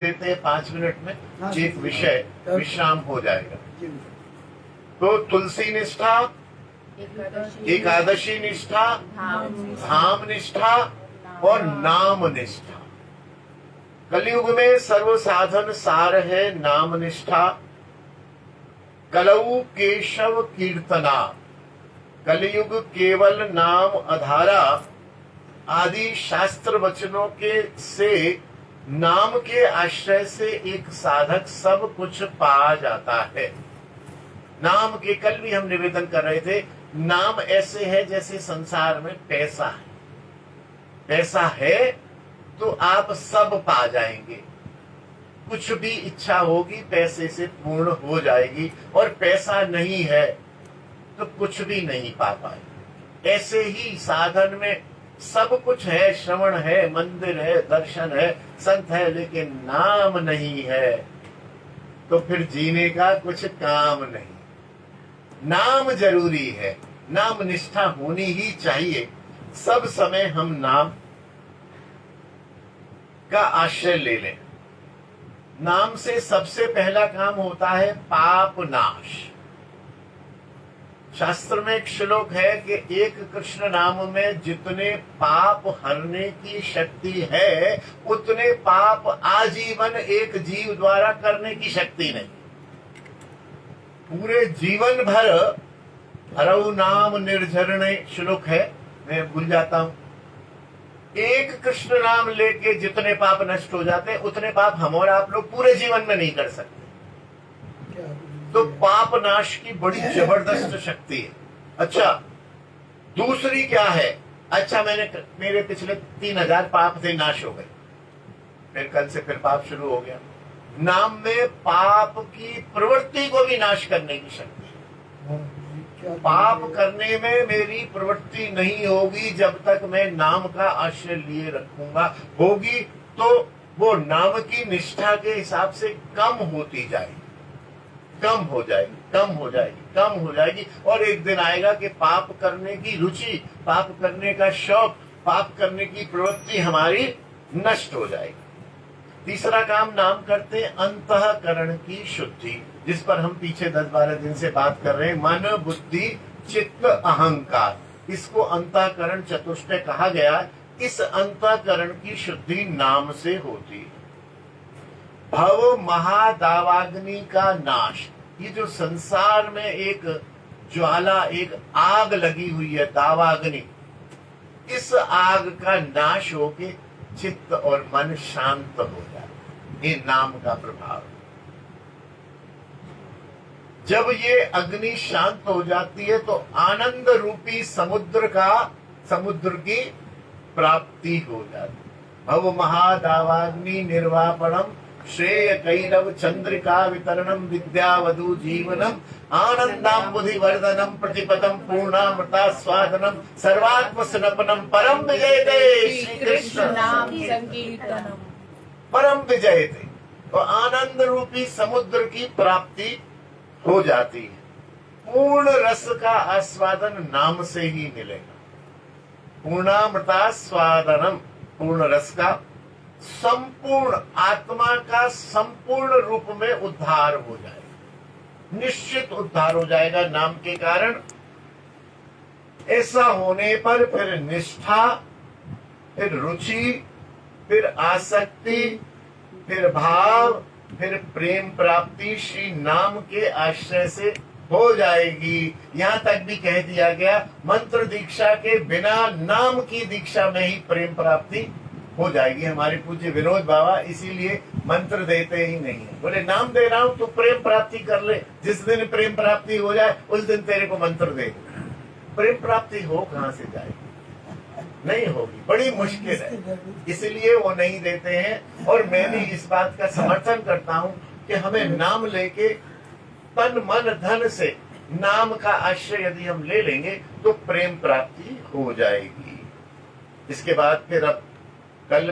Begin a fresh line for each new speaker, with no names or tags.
देते हैं 5 मिनट में एक विषय विश्राम हो जाएगा। तो तुलसी निष्ठा, एकादशी निष्ठा, धाम निष्ठा और नाम निष्ठा। कलयुग में सर्व साधन सार है नाम निष्ठा। कलऊ केशव कीर्तना, कलयुग केवल नाम आधारा। आदि शास्त्र वचनों के से नाम के आश्रय से एक साधक सब कुछ पा जाता है। नाम के कल भी हम निवेदन कर रहे थे, नाम ऐसे है जैसे संसार में पैसा है। पैसा है तो आप सब पा जाएंगे, कुछ भी इच्छा होगी पैसे से पूर्ण हो जाएगी, और पैसा नहीं है तो कुछ भी नहीं पा पाए। ऐसे ही साधन में सब कुछ है, श्रवण है, मंदिर है, दर्शन है, संत है, लेकिन नाम नहीं है तो फिर जीने का कुछ काम नहीं। नाम जरूरी है, नाम निष्ठा होनी ही चाहिए। सब समय हम नाम का आश्रय ले लें। नाम से सबसे पहला काम होता है पाप नाश। शास्त्र में एक श्लोक है कि एक कृष्ण नाम में जितने पाप हरने की शक्ति है, उतने पाप आजीवन एक जीव द्वारा करने की शक्ति नहीं। पूरे जीवन भर हरऊ नाम निर्झरणे श्लोक है, मैं भूल जाता हूं। एक कृष्ण नाम लेके जितने पाप नष्ट हो जाते हैं, उतने पाप हम और आप लोग पूरे जीवन में नहीं कर सकते। तो पाप नाश की बड़ी जबरदस्त शक्ति है। अच्छा, दूसरी क्या है? अच्छा, मेरे पिछले 3000 पाप थे, नाश हो गए, फिर कल से फिर पाप शुरू हो गया। नाम में पाप की प्रवृत्ति को भी नाश करने की शक्ति है। पाप करने में मेरी प्रवृत्ति नहीं होगी जब तक मैं नाम का आश्रय लिए रखूंगा। होगी तो वो नाम की निष्ठा के हिसाब से कम होती जाएगी, कम हो जाएगी, कम हो जाएगी, कम हो जाएगी, और एक दिन आएगा कि पाप करने की रुचि, पाप करने का शौक, पाप करने की प्रवृत्ति हमारी नष्ट हो जाएगी। तीसरा काम नाम करते हैं अंतःकरण की शुद्धि, जिस पर हम पीछे 10-12 दिन से बात कर रहे हैं। मन, बुद्धि, चित्त, अहंकार, इसको अंतःकरण चतुष्टय कहा गया। इस अंतःकरण की शुद्धि नाम से होती है। भव महादावाग्नि का नाश, ये जो संसार में एक ज्वाला, एक आग लगी हुई है, दावाग्नि, इस आग का नाश होके चित्त और मन शांत हो जाए। ये नाम का प्रभाव। जब ये अग्नि शांत हो जाती है तो आनंद रूपी समुद्र की प्राप्ति हो जाती। भव महादावाग्नि निर्वापणम श्रेय कैरव चंद्रिका वितरणम विद्यावधु जीवनम आनंदाम बुधिवर्धनम प्रतिपदम पूर्णामृता स्वादनम सर्वात्म स्नपनम परम विजयते श्री कृष्ण नाम संकीर्तनम परम विजयते। तो आनंद रूपी समुद्र की प्राप्ति हो जाती है। पूर्ण रस का आस्वादन नाम से ही मिलेगा। पूर्णामृता स्वादनम, पूर्ण रस का, संपूर्ण आत्मा का संपूर्ण रूप में उद्धार हो जाएगा, निश्चित उद्धार हो जाएगा नाम के कारण। ऐसा होने पर फिर निष्ठा, फिर रुचि, फिर आसक्ति, फिर भाव, फिर प्रेम प्राप्ति श्री नाम के आश्रय से हो जाएगी। यहाँ तक भी कह दिया गया, मंत्र दीक्षा के बिना नाम की दीक्षा में ही प्रेम प्राप्ति हो जाएगी। हमारे पूज्य विनोद बाबा इसीलिए मंत्र देते ही नहीं है। बोले नाम दे रहा हूं तो प्रेम प्राप्ति कर ले, जिस दिन प्रेम प्राप्ति हो जाए उस दिन तेरे को मंत्र दे। प्रेम प्राप्ति हो कहां से जाएगी? नहीं होगी, बड़ी मुश्किल है, इसलिए वो नहीं देते हैं। और मैं भी इस बात का समर्थन करता हूं कि हमें नाम लेके तन मन धन से नाम का आश्रय यदि हम ले लेंगे तो प्रेम प्राप्ति हो जाएगी। इसके बाद फिर अब कल